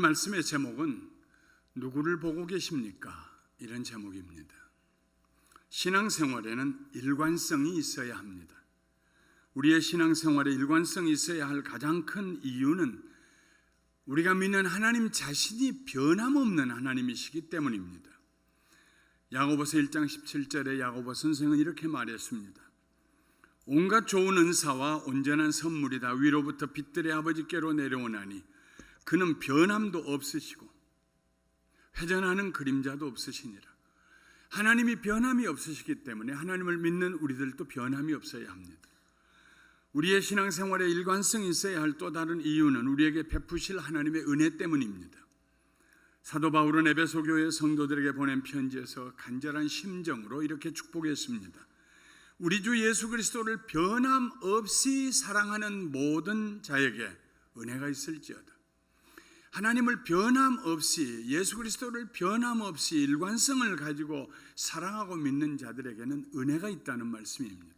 말씀의 제목은 누구를 보고 계십니까? 이런 제목입니다. 신앙생활에는 일관성이 있어야 합니다. 우리의 신앙생활에 일관성이 있어야 할 가장 큰 이유는 우리가 믿는 하나님 자신이 변함없는 하나님이시기 때문입니다. 야고보서 1장 17절에 야고보 선생은 이렇게 말했습니다. 온갖 좋은 은사와 온전한 선물이 다 위로부터 빛들의 아버지께로 내려오나니 그는 변함도 없으시고 회전하는 그림자도 없으시니라. 하나님이 변함이 없으시기 때문에 하나님을 믿는 우리들도 변함이 없어야 합니다. 우리의 신앙생활에 일관성이 있어야 할 또 다른 이유는 우리에게 베푸실 하나님의 은혜 때문입니다. 사도 바울은 에베소 교회 성도들에게 보낸 편지에서 간절한 심정으로 이렇게 축복했습니다. 우리 주 예수 그리스도를 변함없이 사랑하는 모든 자에게 은혜가 있을지어다. 하나님을 변함없이, 예수 그리스도를 변함없이 일관성을 가지고 사랑하고 믿는 자들에게는 은혜가 있다는 말씀입니다.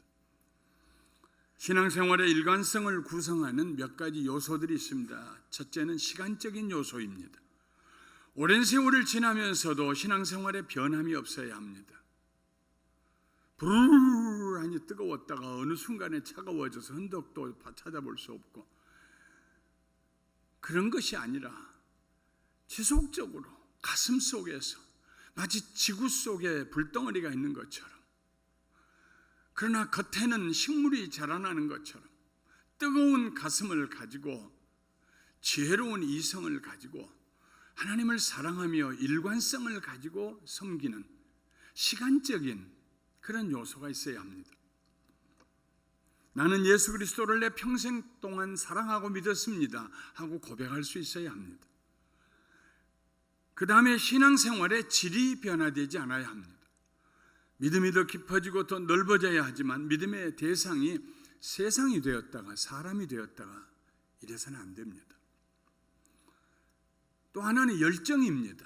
신앙생활의 일관성을 구성하는 몇 가지 요소들이 있습니다. 첫째는 시간적인 요소입니다. 오랜 세월을 지나면서도 신앙생활에 변함이 없어야 합니다. 부르르르 뜨거웠다가 어느 순간에 차가워져서 흔적도 찾아볼 수 없고, 그런 것이 아니라 지속적으로 가슴 속에서 마치 지구 속에 불덩어리가 있는 것처럼, 그러나 겉에는 식물이 자라나는 것처럼 뜨거운 가슴을 가지고 지혜로운 이성을 가지고 하나님을 사랑하며 일관성을 가지고 섬기는 시간적인 그런 요소가 있어야 합니다. 나는 예수 그리스도를 내 평생 동안 사랑하고 믿었습니다 하고 고백할 수 있어야 합니다. 그 다음에 신앙생활의 질이 변화되지 않아야 합니다. 믿음이 더 깊어지고 더 넓어져야 하지만 믿음의 대상이 세상이 되었다가 사람이 되었다가 이래서는 안 됩니다. 또 하나는 열정입니다.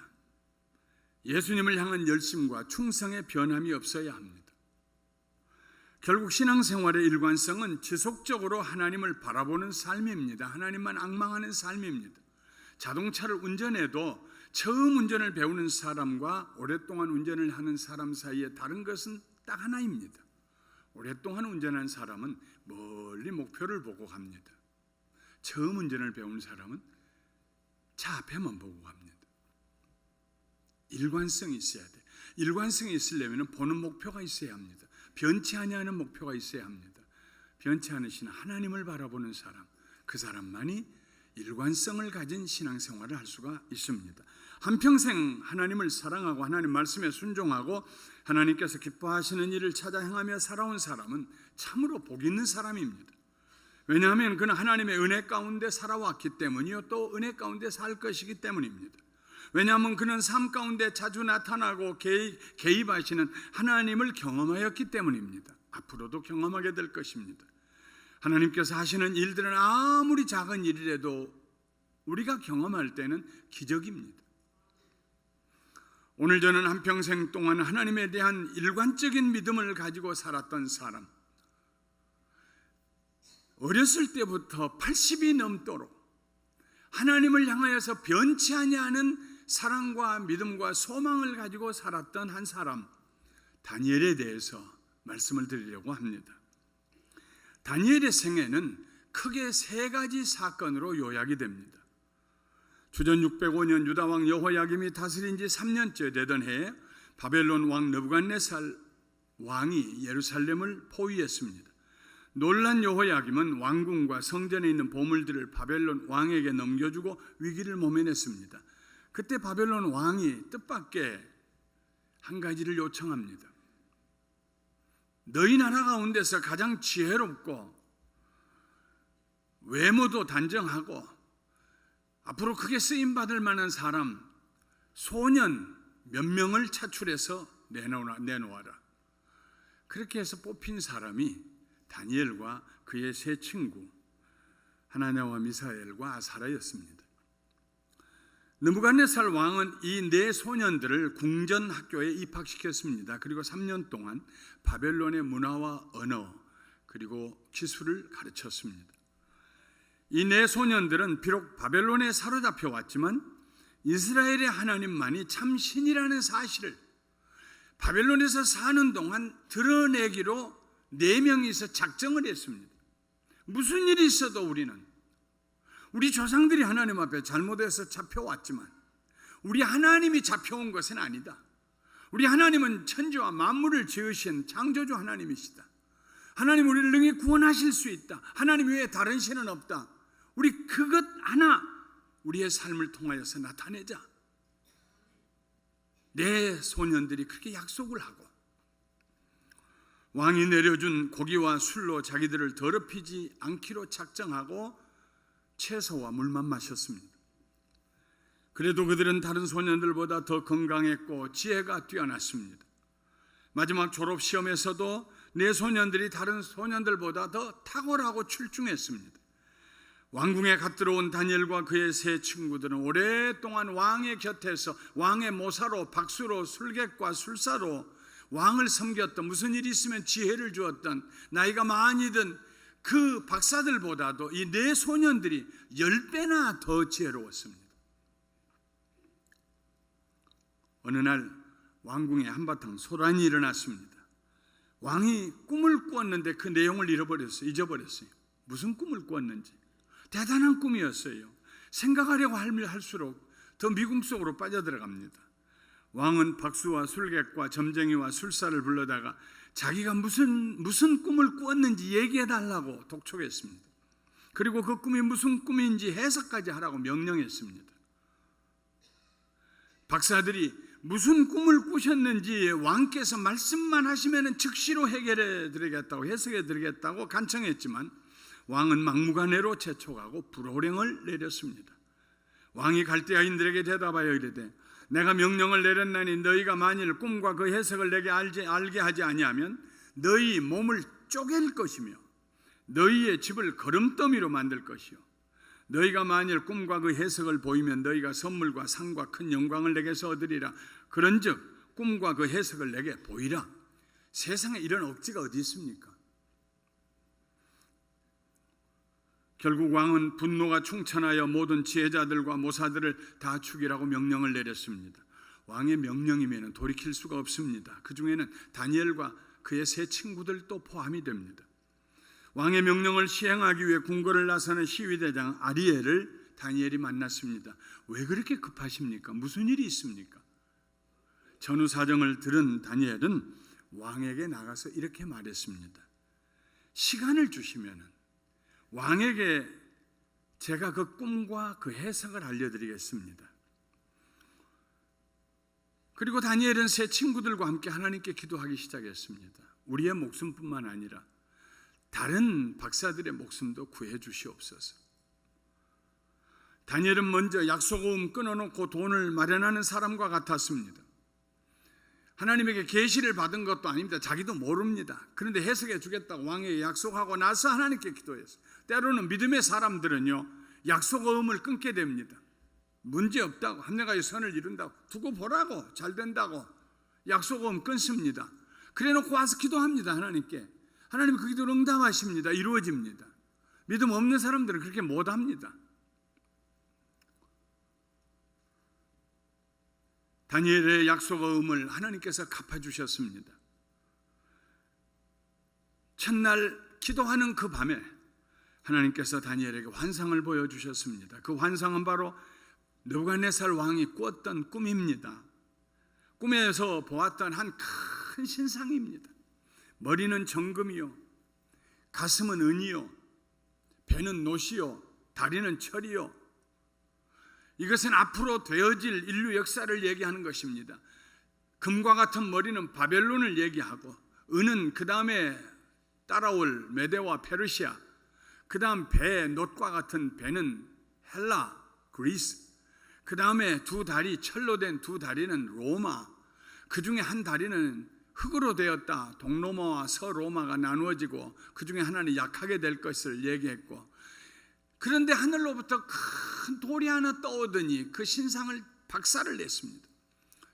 예수님을 향한 열심과 충성의 변함이 없어야 합니다. 결국 신앙생활의 일관성은 지속적으로 하나님을 바라보는 삶입니다. 하나님만 앙망하는 삶입니다. 자동차를 운전해도 처음 운전을 배우는 사람과 오랫동안 운전을 하는 사람 사이에 다른 것은 딱 하나입니다. 오랫동안 운전한 사람은 멀리 목표를 보고 갑니다. 처음 운전을 배우는 사람은 차 앞에만 보고 갑니다. 일관성이 있어야 돼. 일관성이 있으려면 보는 목표가 있어야 합니다. 변치 아니하는 목표가 있어야 합니다. 변치 않으신 하나님을 바라보는 사람, 그 사람만이 일관성을 가진 신앙생활을 할 수가 있습니다. 한평생 하나님을 사랑하고 하나님 말씀에 순종하고 하나님께서 기뻐하시는 일을 찾아 행하며 살아온 사람은 참으로 복 있는 사람입니다. 왜냐하면 그는 하나님의 은혜 가운데 살아왔기 때문이요, 또 은혜 가운데 살 것이기 때문입니다. 왜냐하면 그는 삶 가운데 자주 나타나고 개입하시는 하나님을 경험하였기 때문입니다. 앞으로도 경험하게 될 것입니다. 하나님께서 하시는 일들은 아무리 작은 일이라도 우리가 경험할 때는 기적입니다. 오늘 저는 한평생 동안 하나님에 대한 일관적인 믿음을 가지고 살았던 사람, 어렸을 때부터 80이 넘도록 하나님을 향하여서 변치 아니하는 사랑과 믿음과 소망을 가지고 살았던 한 사람, 다니엘에 대해서 말씀을 드리려고 합니다. 다니엘의 생애는 크게 세 가지 사건으로 요약이 됩니다. 주전 605년 유다왕 여호야김이 다스린 지 3년째 되던 해에 바벨론 왕 느부갓네살 왕이 예루살렘을 포위했습니다. 놀란 여호야김은 왕궁과 성전에 있는 보물들을 바벨론 왕에게 넘겨주고 위기를 모면했습니다. 그때 바벨론 왕이 뜻밖의 한 가지를 요청합니다. 너희 나라 가운데서 가장 지혜롭고 외모도 단정하고 앞으로 크게 쓰임받을 만한 사람, 소년 몇 명을 차출해서 내놓아라. 그렇게 해서 뽑힌 사람이 다니엘과 그의 세 친구 하나냐와 미사엘과 아사라였습니다. 느부갓네살 왕은 이 네 소년들을 궁전 학교에 입학시켰습니다. 그리고 3년 동안 바벨론의 문화와 언어 그리고 기술을 가르쳤습니다. 이 네 소년들은 비록 바벨론에 사로잡혀 왔지만 이스라엘의 하나님만이 참 신이라는 사실을 바벨론에서 사는 동안 드러내기로 4명이서 작정을 했습니다. 무슨 일이 있어도 우리 조상들이 하나님 앞에 잘못해서 잡혀왔지만 우리 하나님이 잡혀온 것은 아니다. 우리 하나님은 천지와 만물을 지으신 창조주 하나님이시다. 하나님 우리를 능히 구원하실 수 있다. 하나님 외에 다른 신은 없다. 우리 그것 하나 우리의 삶을 통하여서 나타내자. 내 소년들이 그렇게 약속을 하고 왕이 내려준 고기와 술로 자기들을 더럽히지 않기로 작정하고 채소와 물만 마셨습니다. 그래도 그들은 다른 소년들보다 더 건강했고 지혜가 뛰어났습니다. 마지막 졸업시험에서도 내 소년들이 다른 소년들보다 더 탁월하고 출중했습니다. 왕궁에 갓 들어온 다니엘과 그의 세 친구들은 오랫동안 왕의 곁에서 왕의 모사로 박수로 술객과 술사로 왕을 섬겼던, 무슨 일이 있으면 지혜를 주었던, 나이가 많이 든 그 박사들보다도 이 네 소년들이 10배나 더 지혜로웠습니다. 어느 날 왕궁에 한바탕 소란이 일어났습니다. 왕이 꿈을 꾸었는데 그 내용을 잊어버렸어요. 무슨 꿈을 꾸었는지. 대단한 꿈이었어요. 생각하려고 할수록 더 미궁 속으로 빠져들어갑니다. 왕은 박수와 술객과 점쟁이와 술사를 불러다가 자기가 무슨 꿈을 꾸었는지 얘기해달라고 독촉했습니다. 그리고 그 꿈이 무슨 꿈인지 해석까지 하라고 명령했습니다. 박사들이 무슨 꿈을 꾸셨는지 왕께서 말씀만 하시면 즉시로 해결해 드리겠다고, 해석해 드리겠다고 간청했지만 왕은 막무가내로 재촉하고 불호령을 내렸습니다. 왕이 갈대아인들에게 대답하여 이르되 내가 명령을 내렸나니 너희가 만일 꿈과 그 해석을 내게 알게 하지 아니하면 너희 몸을 쪼갤 것이며 너희의 집을 거름더미로 만들 것이요 너희가 만일 꿈과 그 해석을 보이면 너희가 선물과 상과 큰 영광을 내게서 얻으리라. 그런즉 꿈과 그 해석을 내게 보이라. 세상에 이런 억지가 어디 있습니까? 결국 왕은 분노가 충천하여 모든 지혜자들과 모사들을 다 죽이라고 명령을 내렸습니다. 왕의 명령이면 돌이킬 수가 없습니다. 그 중에는 다니엘과 그의 세 친구들도 포함이 됩니다. 왕의 명령을 시행하기 위해 궁궐을 나서는 시위대장 아리엘을 다니엘이 만났습니다. 왜 그렇게 급하십니까? 무슨 일이 있습니까? 전후 사정을 들은 다니엘은 왕에게 나가서 이렇게 말했습니다. 시간을 주시면 왕에게 제가 그 꿈과 그 해석을 알려드리겠습니다. 그리고 다니엘은 세 친구들과 함께 하나님께 기도하기 시작했습니다. 우리의 목숨뿐만 아니라 다른 박사들의 목숨도 구해 주시옵소서. 다니엘은 먼저 약속금 끊어놓고 돈을 마련하는 사람과 같았습니다. 하나님에게 계시를 받은 것도 아닙니다. 자기도 모릅니다. 그런데 해석해 주겠다고 왕에게 약속하고 나서 하나님께 기도했어요. 때로는 믿음의 사람들은요, 약속음을 끊게 됩니다. 문제없다고, 하늘과의 선을 이룬다고, 두고 보라고, 잘 된다고 약속음 끊습니다. 그래 놓고 와서 기도합니다. 하나님께. 하나님 그 기도를 응답하십니다. 이루어집니다. 믿음 없는 사람들은 그렇게 못합니다. 다니엘의 약속음을 하나님께서 갚아주셨습니다. 첫날 기도하는 그 밤에 하나님께서 다니엘에게 환상을 보여주셨습니다. 그 환상은 바로 느부갓네살 왕이 꾸었던 꿈입니다. 꿈에서 보았던 한 큰 신상입니다. 머리는 정금이요, 가슴은 은이요, 배는 노시요, 다리는 철이요. 이것은 앞으로 되어질 인류 역사를 얘기하는 것입니다. 금과 같은 머리는 바벨론을 얘기하고, 은은 그 다음에 따라올 메데와 페르시아, 그 다음 배, 놋과 같은 배는 헬라, 그리스, 그 다음에 두 다리, 철로 된 두 다리는 로마, 그 중에 한 다리는 흙으로 되었다. 동로마와 서로마가 나누어지고 그 중에 하나는 약하게 될 것을 얘기했고, 그런데 하늘로부터 큰 돌이 하나 떠오더니 그 신상을 박살을 냈습니다.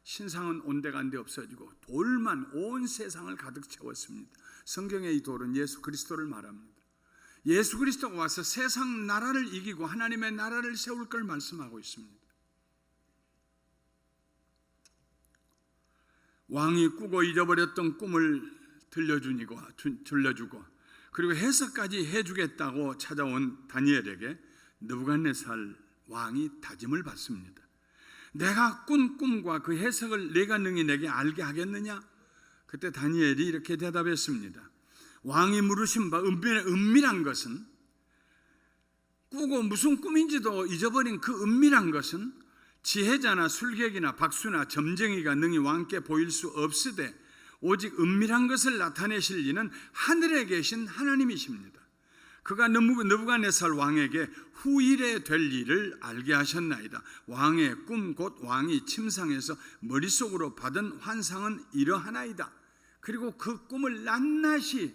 신상은 온데간데 없어지고 돌만 온 세상을 가득 채웠습니다. 성경의 이 돌은 예수 그리스도를 말합니다. 예수 그리스도가 와서 세상 나라를 이기고 하나님의 나라를 세울 걸 말씀하고 있습니다. 왕이 꾸고 잊어버렸던 꿈을 들려주고 그리고 해석까지 해주겠다고 찾아온 다니엘에게 느부갓네살 왕이 다짐을 받습니다. 내가 꾼 꿈과 그 해석을 내가 능히 내게 알게 하겠느냐? 그때 다니엘이 이렇게 대답했습니다. 왕이 물으신 바 은밀한 것은, 꾸고 무슨 꿈인지도 잊어버린 그 은밀한 것은 지혜자나 술객이나 박수나 점쟁이가 능히 왕께 보일 수 없으되 오직 은밀한 것을 나타내실 이는 하늘에 계신 하나님이십니다. 그가 느부갓네살 왕에게 후일에 될 일을 알게 하셨나이다. 왕의 꿈 곧 왕이 침상에서 머릿속으로 받은 환상은 이러하나이다. 그리고 그 꿈을 낱낱이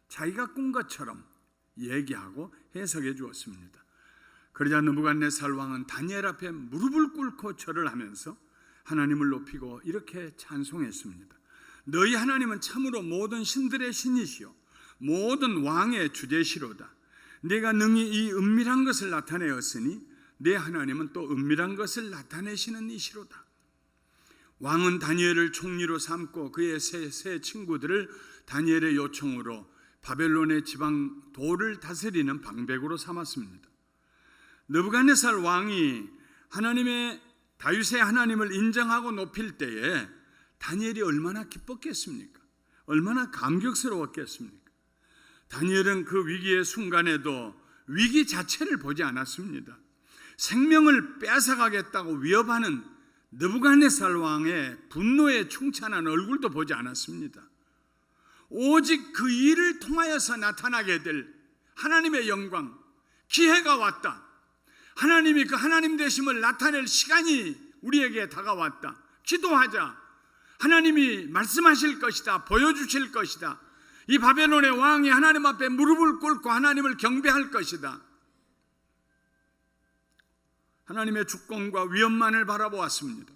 자기가 꾼 것처럼 얘기하고 해석해 주었습니다. 그러자 느부갓네살 왕은 다니엘 앞에 무릎을 꿇고 절을 하면서 하나님을 높이고 이렇게 찬송했습니다. 너희 하나님은 참으로 모든 신들의 신이시요 모든 왕의 주제시로다. 내가 능히 이 은밀한 것을 나타내었으니 내 하나님은 또 은밀한 것을 나타내시는 이시로다. 왕은 다니엘을 총리로 삼고 그의 세 친구들을 다니엘의 요청으로 바벨론의 지방 도를 다스리는 방백으로 삼았습니다. 느부갓네살 왕이 하나님의 다윗의 하나님을 인정하고 높일 때에 다니엘이 얼마나 기뻤겠습니까? 얼마나 감격스러웠겠습니까? 다니엘은 그 위기의 순간에도 위기 자체를 보지 않았습니다. 생명을 뺏어가겠다고 위협하는 느부갓네살 왕의 분노에 충만한 얼굴도 보지 않았습니다. 오직 그 일을 통하여서 나타나게 될 하나님의 영광, 기회가 왔다. 하나님이 그 하나님 되심을 나타낼 시간이 우리에게 다가왔다. 기도하자. 하나님이 말씀하실 것이다. 보여주실 것이다. 이 바벨론의 왕이 하나님 앞에 무릎을 꿇고 하나님을 경배할 것이다. 하나님의 주권과 위엄만을 바라보았습니다.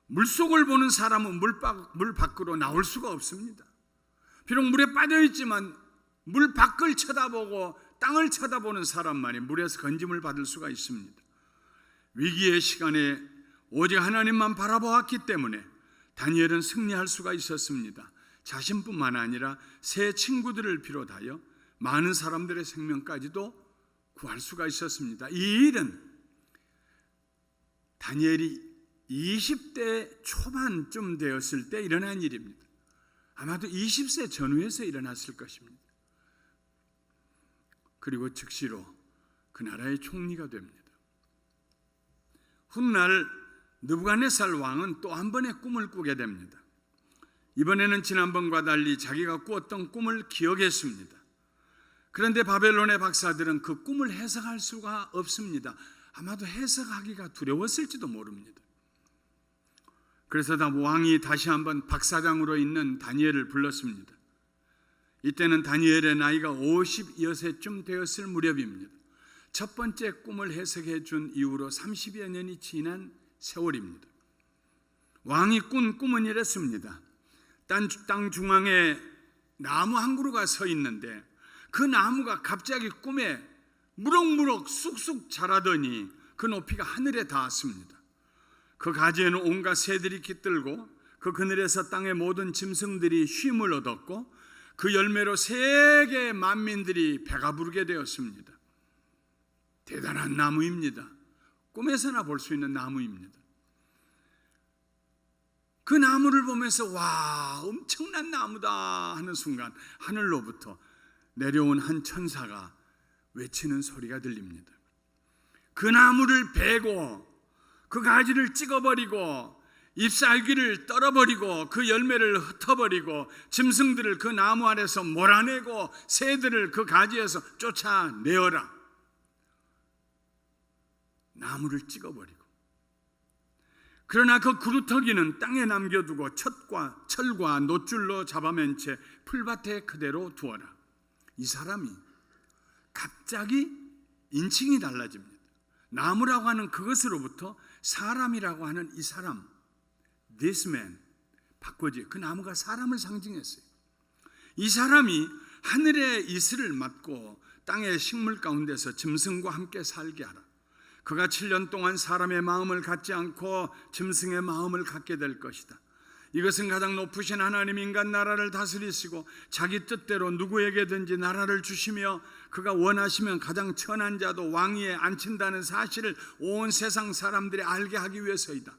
물속을 보는 사람은 물 밖으로 나올 수가 없습니다. 비록 물에 빠져있지만 물 밖을 쳐다보고 땅을 쳐다보는 사람만이 물에서 건짐을 받을 수가 있습니다. 위기의 시간에 오직 하나님만 바라보았기 때문에 다니엘은 승리할 수가 있었습니다. 자신뿐만 아니라 세 친구들을 비롯하여 많은 사람들의 생명까지도 구할 수가 있었습니다. 이 일은 다니엘이 20대 초반쯤 되었을 때 일어난 일입니다. 아마도 20세 전후에서 일어났을 것입니다. 그리고 즉시로 그 나라의 총리가 됩니다. 훗날 느부갓네살 왕은 또 한 번의 꿈을 꾸게 됩니다. 이번에는 지난번과 달리 자기가 꾸었던 꿈을 기억했습니다. 그런데 바벨론의 박사들은 그 꿈을 해석할 수가 없습니다. 아마도 해석하기가 두려웠을지도 모릅니다. 그래서 왕이 다시 한번 박사장으로 있는 다니엘을 불렀습니다. 이때는 다니엘의 나이가 50여세쯤 되었을 무렵입니다. 첫 번째 꿈을 해석해 준 이후로 30여 년이 지난 세월입니다. 왕이 꾼 꿈은 이랬습니다. 땅 중앙에 나무 한 그루가 서 있는데 그 나무가 갑자기 꿈에 무럭무럭 쑥쑥 자라더니 그 높이가 하늘에 닿았습니다. 그 가지에는 온갖 새들이 깃들고 그 그늘에서 땅의 모든 짐승들이 쉼을 얻었고 그 열매로 세계 만민들이 배가 부르게 되었습니다. 대단한 나무입니다. 꿈에서나 볼 수 있는 나무입니다. 그 나무를 보면서 와, 엄청난 나무다 하는 순간 하늘로부터 내려온 한 천사가 외치는 소리가 들립니다. 그 나무를 베고 그 가지를 찍어버리고 잎사귀를 떨어버리고 그 열매를 흩어버리고 짐승들을 그 나무 아래서 몰아내고 새들을 그 가지에서 쫓아내어라. 나무를 찍어버리고, 그러나 그 그루터기는 땅에 남겨두고 철과 놋줄로 잡아맨 채 풀밭에 그대로 두어라. 이 사람이 갑자기 인칭이 달라집니다. 나무라고 하는 그것으로부터 사람이라고 하는 이 사람, this man, 바꿔지. 그 나무가 사람을 상징했어요. 이 사람이 하늘의 이슬을 맡고 땅의 식물 가운데서 짐승과 함께 살게 하라. 그가 7년 동안 사람의 마음을 갖지 않고 짐승의 마음을 갖게 될 것이다. 이것은 가장 높으신 하나님 인간 나라를 다스리시고 자기 뜻대로 누구에게든지 나라를 주시며 그가 원하시면 가장 천한 자도 왕위에 앉힌다는 사실을 온 세상 사람들이 알게 하기 위해서이다.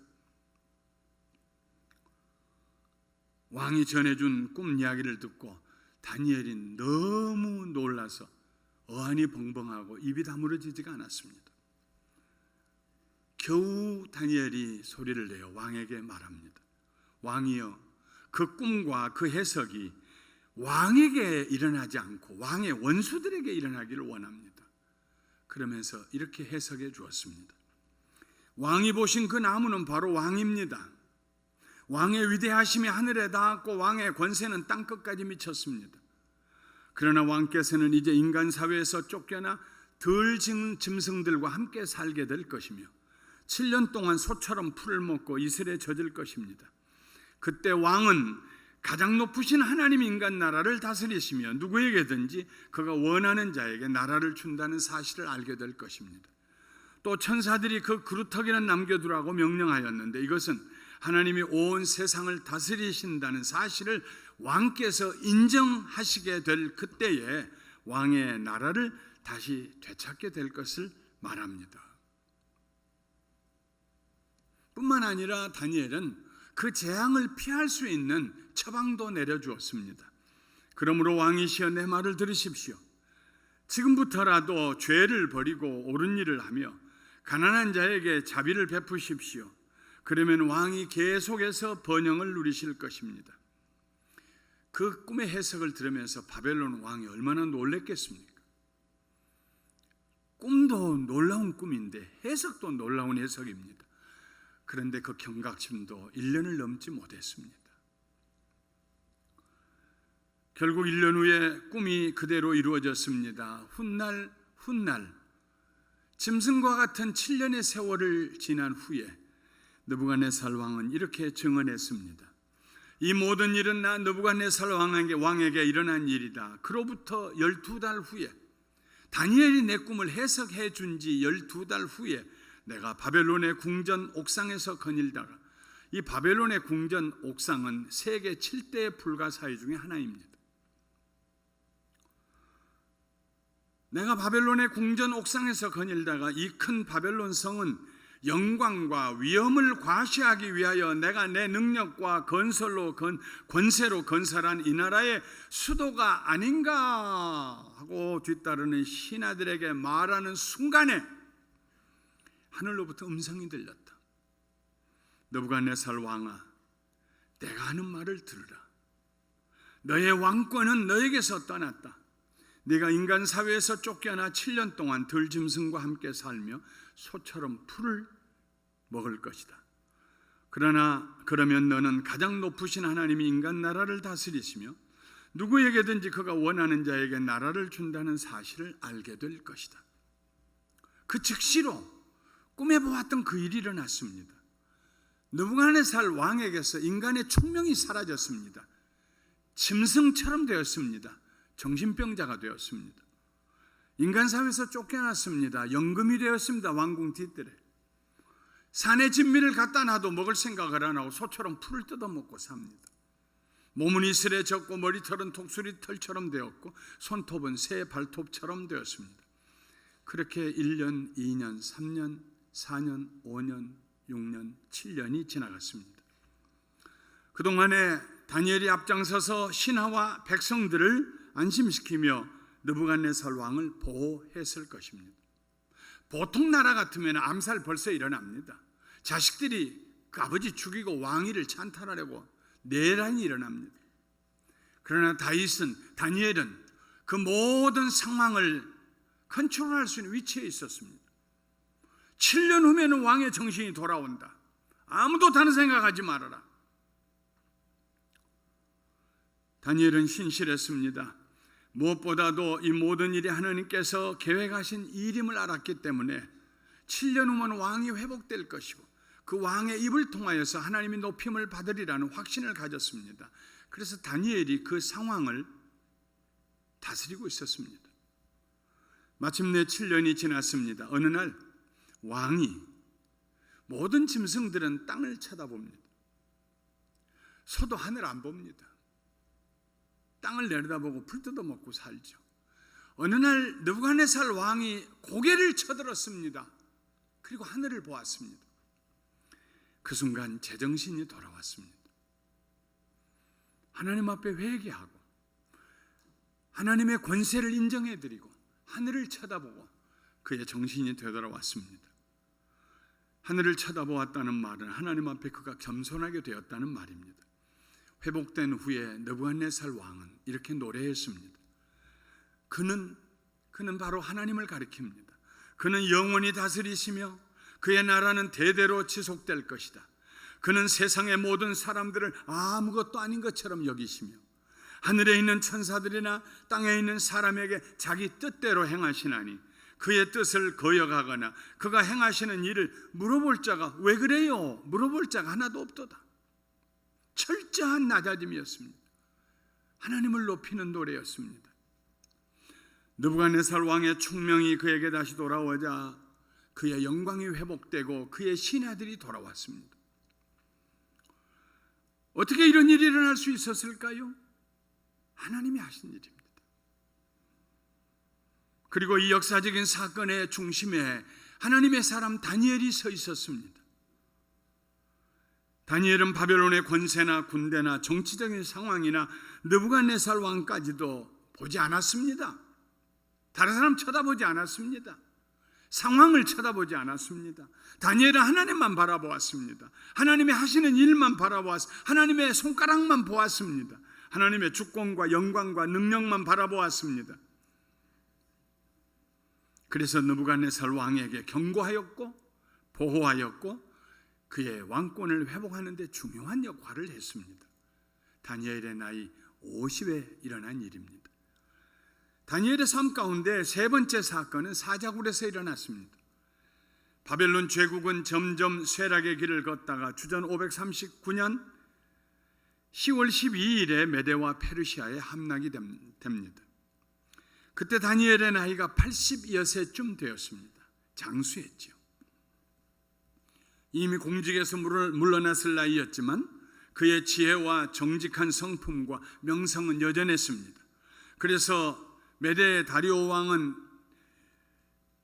왕이 전해준 꿈 이야기를 듣고 다니엘이 너무 놀라서 어안이 벙벙하고 입이 다물어지지가 않았습니다. 겨우 다니엘이 소리를 내어 왕에게 말합니다. 왕이여, 그 꿈과 그 해석이 왕에게 일어나지 않고 왕의 원수들에게 일어나기를 원합니다. 그러면서 이렇게 해석해 주었습니다. 왕이 보신 그 나무는 바로 왕입니다. 왕의 위대하심이 하늘에 닿았고 왕의 권세는 땅끝까지 미쳤습니다. 그러나 왕께서는 이제 인간 사회에서 쫓겨나 덜 짐승들과 함께 살게 될 것이며 7년 동안 소처럼 풀을 먹고 이슬에 젖을 것입니다. 그때 왕은 가장 높으신 하나님 인간 나라를 다스리시며 누구에게든지 그가 원하는 자에게 나라를 준다는 사실을 알게 될 것입니다. 또 천사들이 그 그루터기는 남겨두라고 명령하였는데 이것은 하나님이 온 세상을 다스리신다는 사실을 왕께서 인정하시게 될 그때에 왕의 나라를 다시 되찾게 될 것을 말합니다. 뿐만 아니라 다니엘은 그 재앙을 피할 수 있는 처방도 내려주었습니다. 그러므로 왕이시여 내 말을 들으십시오. 지금부터라도 죄를 버리고 옳은 일을 하며 가난한 자에게 자비를 베푸십시오. 그러면 왕이 계속해서 번영을 누리실 것입니다. 그 꿈의 해석을 들으면서 바벨론 왕이 얼마나 놀랬겠습니까? 꿈도 놀라운 꿈인데 해석도 놀라운 해석입니다. 그런데 그 경각심도 1년을 넘지 못했습니다. 결국 1년 후에 꿈이 그대로 이루어졌습니다. 훗날 짐승과 같은 7년의 세월을 지난 후에 느부갓네살 왕은 이렇게 증언했습니다. 이 모든 일은 나 느부갓네살 왕에게 일어난 일이다. 그로부터 12달 후에 다니엘이 내 꿈을 해석해 준 지 12달 후에 내가 바벨론의 궁전 옥상에서 거닐다가 이 바벨론의 궁전 옥상은 세계 7대 불가사의 중에 하나입니다. 내가 바벨론의 궁전 옥상에서 거닐다가 이 큰 바벨론 성은 영광과 위엄을 과시하기 위하여 내가 내 능력과 권세로 건설한 이 나라의 수도가 아닌가 하고 뒤따르는 신하들에게 말하는 순간에 하늘로부터 음성이 들렸다. 느부갓네살 왕아, 내가 하는 말을 들으라. 너의 왕권은 너에게서 떠났다. 네가 인간 사회에서 쫓겨나 7년 동안 들짐승과 함께 살며 소처럼 풀을 먹을 것이다. 그러면 너는 가장 높으신 하나님이 인간 나라를 다스리시며 누구에게든지 그가 원하는 자에게 나라를 준다는 사실을 알게 될 것이다. 그 즉시로 꿈에 보았던 그 일이 일어났습니다. 느부갓네살 왕에게서 인간의 총명이 사라졌습니다. 짐승처럼 되었습니다. 정신병자가 되었습니다. 인간 사회에서 쫓겨났습니다. 연금이 되었습니다. 왕궁 뒷뜰에 산의 진미를 갖다 놔도 먹을 생각을 안 하고 소처럼 풀을 뜯어먹고 삽니다. 몸은 이슬에 젖고 머리털은 독수리 털처럼 되었고 손톱은 새 발톱처럼 되었습니다. 그렇게 1년, 2년, 3년, 4년, 5년, 6년, 7년이 지나갔습니다. 그동안에 다니엘이 앞장서서 신하와 백성들을 안심시키며 느부갓네살 왕을 보호했을 것입니다. 보통 나라 같으면 암살 벌써 일어납니다. 자식들이 그 아버지 죽이고 왕위를 찬탈하려고 내란이 일어납니다. 그러나 다니엘은 그 모든 상황을 컨트롤할 수 있는 위치에 있었습니다. 7년 후에는 왕의 정신이 돌아온다. 아무도 다른 생각하지 말아라. 다니엘은 신실했습니다. 무엇보다도 이 모든 일이 하나님께서 계획하신 일임을 알았기 때문에 7년 후면 왕이 회복될 것이고 그 왕의 입을 통하여서 하나님이 높임을 받으리라는 확신을 가졌습니다. 그래서 다니엘이 그 상황을 다스리고 있었습니다. 마침내 7년이 지났습니다. 어느 날 왕이 모든 짐승들은 땅을 쳐다봅니다. 소도 하늘 안 봅니다. 땅을 내려다보고 풀 뜯어먹고 살죠. 어느 날 느부갓네살 왕이 고개를 쳐들었습니다. 그리고 하늘을 보았습니다. 그 순간 제정신이 돌아왔습니다. 하나님 앞에 회개하고 하나님의 권세를 인정해드리고 하늘을 쳐다보고 그의 정신이 되돌아왔습니다. 하늘을 쳐다보았다는 말은 하나님 앞에 그가 겸손하게 되었다는 말입니다. 회복된 후에 느부갓네살 왕은 이렇게 노래했습니다. 그는 바로 하나님을 가리킵니다. 그는 영원히 다스리시며 그의 나라는 대대로 지속될 것이다. 그는 세상의 모든 사람들을 아무것도 아닌 것처럼 여기시며 하늘에 있는 천사들이나 땅에 있는 사람에게 자기 뜻대로 행하시나니 그의 뜻을 거역하거나 그가 행하시는 일을 물어볼 자가 왜 그래요? 물어볼 자가 하나도 없도다. 철저한 낮아짐이었습니다. 하나님을 높이는 노래였습니다. 느부갓네살 왕의 충명이 그에게 다시 돌아오자 그의 영광이 회복되고 그의 신하들이 돌아왔습니다. 어떻게 이런 일이 일어날 수 있었을까요? 하나님이 하신 일입니다. 그리고 이 역사적인 사건의 중심에 하나님의 사람 다니엘이 서 있었습니다. 다니엘은 바벨론의 권세나 군대나 정치적인 상황이나 느부갓네살 왕까지도 보지 않았습니다. 다른 사람 쳐다보지 않았습니다. 상황을 쳐다보지 않았습니다. 다니엘은 하나님만 바라보았습니다. 하나님의 하시는 일만 바라보았습니다. 하나님의 손가락만 보았습니다. 하나님의 주권과 영광과 능력만 바라보았습니다. 그래서 느부갓네살 왕에게 경고하였고 보호하였고 그의 왕권을 회복하는 데 중요한 역할을 했습니다. 다니엘의 나이 50에 일어난 일입니다. 다니엘의 삶 가운데 세 번째 사건은 사자굴에서 일어났습니다. 바벨론 제국은 점점 쇠락의 길을 걷다가 주전 539년 10월 12일에 메대와 페르시아에 함락이 됩니다. 그때 다니엘의 나이가 80여세쯤 되었습니다. 장수했죠. 이미 공직에서 물러났을 나이였지만 그의 지혜와 정직한 성품과 명성은 여전했습니다. 그래서 메대 다리오 왕은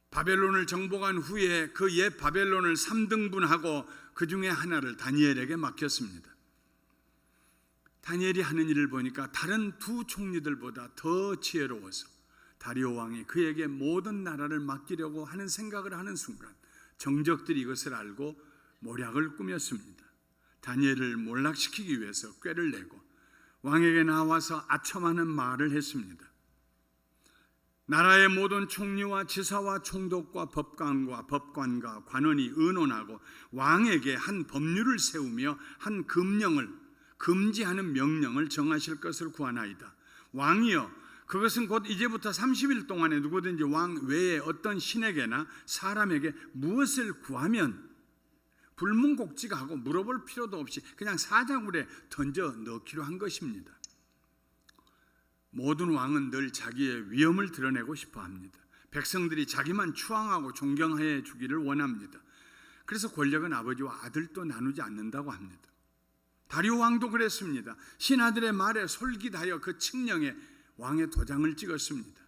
바벨론을 정복한 후에 그 옛 바벨론을 3등분하고 그 중에 하나를 다니엘에게 맡겼습니다. 다니엘이 하는 일을 보니까 다른 두 총리들보다 더 지혜로워서 다리오 왕이 그에게 모든 나라를 맡기려고 하는 생각을 하는 순간 정적들이 이것을 알고 모략을 꾸몄습니다. 다니엘을 몰락시키기 위해서 꾀를 내고 왕에게 나와서 아첨하는 말을 했습니다. 나라의 모든 총리와 지사와 총독과 법관과 관원이 의논하고 왕에게 한 법률을 세우며 한 금령을 금지하는 명령을 정하실 것을 구하나이다. 왕이여, 그것은 곧 이제부터 30일 동안에 누구든지 왕 외에 어떤 신에게나 사람에게 무엇을 구하면 불문곡지하고 물어볼 필요도 없이 그냥 사자굴에 던져 넣기로 한 것입니다. 모든 왕은 늘 자기의 위엄을 드러내고 싶어 합니다. 백성들이 자기만 추앙하고 존경해 주기를 원합니다. 그래서 권력은 아버지와 아들도 나누지 않는다고 합니다. 다리오 왕도 그랬습니다. 신하들의 말에 솔깃하여 그 칙령에 왕의 도장을 찍었습니다.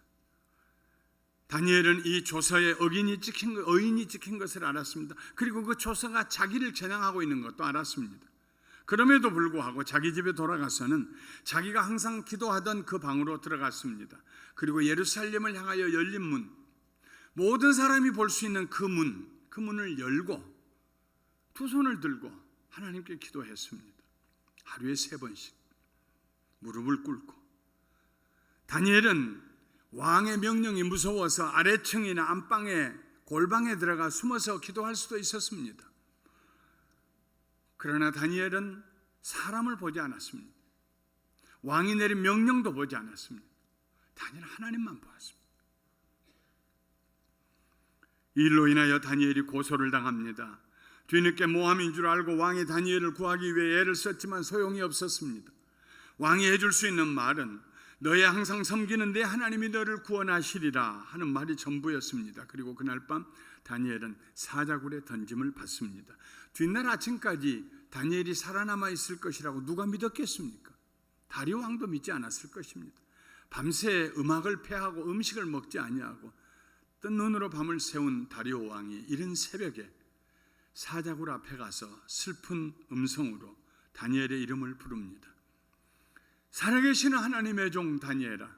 다니엘은 이 조서에 어인이 찍힌 것을 알았습니다. 그리고 그 조서가 자기를 겨냥하고 있는 것도 알았습니다. 그럼에도 불구하고 자기 집에 돌아가서는 자기가 항상 기도하던 그 방으로 들어갔습니다. 그리고 예루살렘을 향하여 열린 문, 모든 사람이 볼 수 있는 그 문을 열고 두 손을 들고 하나님께 기도했습니다. 하루에 3번씩 무릎을 꿇고. 다니엘은 왕의 명령이 무서워서 아래층이나 안방에 골방에 들어가 숨어서 기도할 수도 있었습니다. 그러나 다니엘은 사람을 보지 않았습니다. 왕이 내린 명령도 보지 않았습니다. 다니엘은 하나님만 보았습니다. 이 일로 인하여 다니엘이 고소를 당합니다. 뒤늦게 모함인 줄 알고 왕이 다니엘을 구하기 위해 애를 썼지만 소용이 없었습니다. 왕이 해줄 수 있는 말은 너의 항상 섬기는 내 하나님이 너를 구원하시리라 하는 말이 전부였습니다. 그리고 그날 밤 다니엘은 사자굴에 던짐을 받습니다. 뒷날 아침까지 다니엘이 살아남아 있을 것이라고 누가 믿었겠습니까? 다리오 왕도 믿지 않았을 것입니다. 밤새 음악을 패하고 음식을 먹지 아니하고 뜬 눈으로 밤을 새운 다리오 왕이 이른 새벽에 사자굴 앞에 가서 슬픈 음성으로 다니엘의 이름을 부릅니다. 살아계시는 하나님의 종 다니엘아,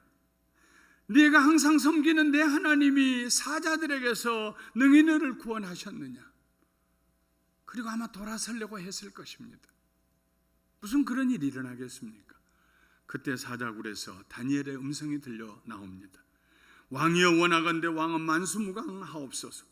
네가 항상 섬기는 내 하나님이 사자들에게서 능히 너를 구원하셨느냐? 그리고 아마 돌아서려고 했을 것입니다. 무슨 그런 일이 일어나겠습니까? 그때 사자굴에서 다니엘의 음성이 들려 나옵니다. 왕이여 원하건대 왕은 만수무강하옵소서.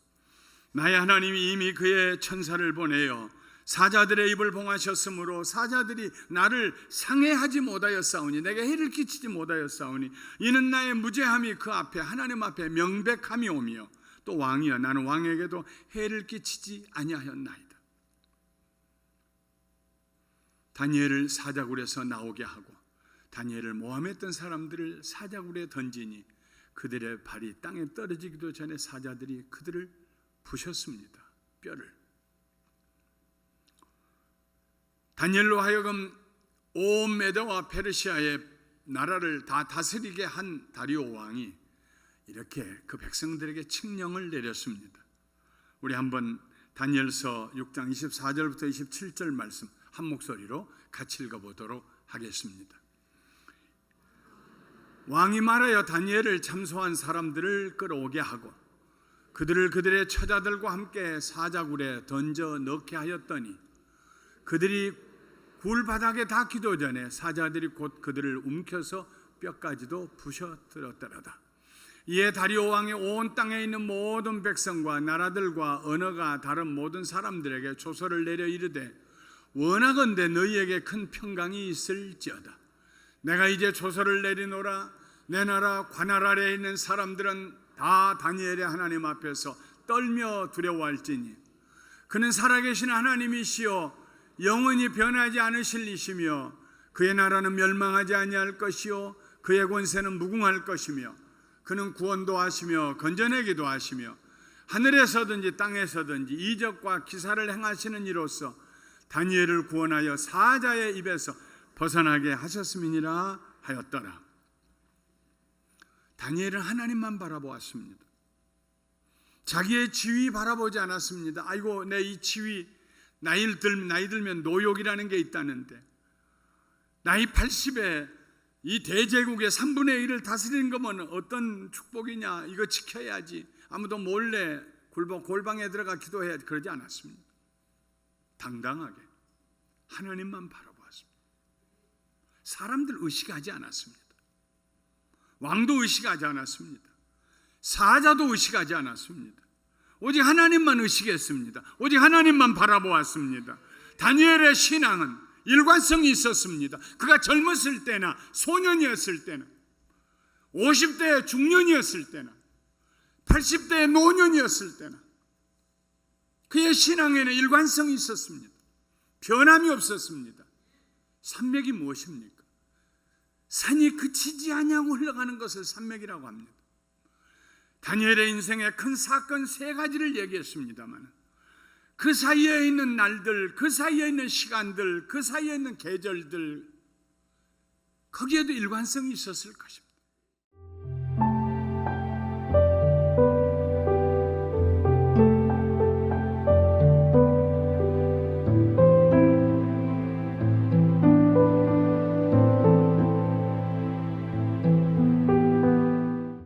나의 하나님이 이미 그의 천사를 보내어 사자들의 입을 봉하셨으므로 사자들이 나를 상해하지 못하였사오니 내게 해를 끼치지 못하였사오니 이는 나의 무죄함이 그 앞에 하나님 앞에 명백함이오며 또 왕이여 나는 왕에게도 해를 끼치지 아니하였나이다. 다니엘을 사자굴에서 나오게 하고 다니엘을 모함했던 사람들을 사자굴에 던지니 그들의 발이 땅에 떨어지기도 전에 사자들이 그들을 부셨습니다. 뼈를. 다니엘로 하여금 온 메대와 페르시아의 나라를 다 다스리게 한 다리오 왕이 이렇게 그 백성들에게 칙령을 내렸습니다. 우리 한번 다니엘서 6장 24절부터 27절 말씀 한 목소리로 같이 읽어보도록 하겠습니다. 왕이 말하여 다니엘을 참소한 사람들을 끌어오게 하고 그들을 그들의 처자들과 함께 사자굴에 던져 넣게 하였더니 그들이 굴 바닥에 닿기도 전에 사자들이 곧 그들을 움켜서 뼈까지도 부셔들었더라다. 이에 다리오 왕이 온 땅에 있는 모든 백성과 나라들과 언어가 다른 모든 사람들에게 조서를 내려 이르되 원하건대 너희에게 큰 평강이 있을지어다. 내가 이제 조서를 내리노라. 내 나라 관할 아래에 있는 사람들은 다 다니엘의 하나님 앞에서 떨며 두려워할지니 그는 살아계신 하나님이시요 영원히 변하지 않으실 이시며 그의 나라는 멸망하지 아니할 것이요 그의 권세는 무궁할 것이며 그는 구원도 하시며 건져내기도 하시며 하늘에서든지 땅에서든지 이적과 기사를 행하시는 이로써 다니엘을 구원하여 사자의 입에서 벗어나게 하셨음이니라 하였더라. 다니엘은 하나님만 바라보았습니다. 자기의 지위 바라보지 않았습니다. 아이고 내 이 지위 나이 들면 노욕이라는 게 있다는데 나이 80에 이 대제국의 3분의 1을 다스리는 거면 어떤 축복이냐, 이거 지켜야지, 아무도 몰래 골방에 들어가 기도해야지, 그러지 않았습니다. 당당하게 하나님만 바라보았습니다. 사람들 의식하지 않았습니다. 왕도 의식하지 않았습니다. 사자도 의식하지 않았습니다. 오직 하나님만 의식했습니다. 오직 하나님만 바라보았습니다. 다니엘의 신앙은 일관성이 있었습니다. 그가 젊었을 때나 소년이었을 때나 50대의 중년이었을 때나 80대의 노년이었을 때나 그의 신앙에는 일관성이 있었습니다. 변함이 없었습니다. 산맥이 무엇입니까? 산이 그치지 아니하고 흘러가는 것을 산맥이라고 합니다. 다니엘의 인생의 큰 사건 3가지를 얘기했습니다만 그 사이에 있는 날들, 그 사이에 있는 시간들, 그 사이에 있는 계절들, 거기에도 일관성이 있었을 것입니다.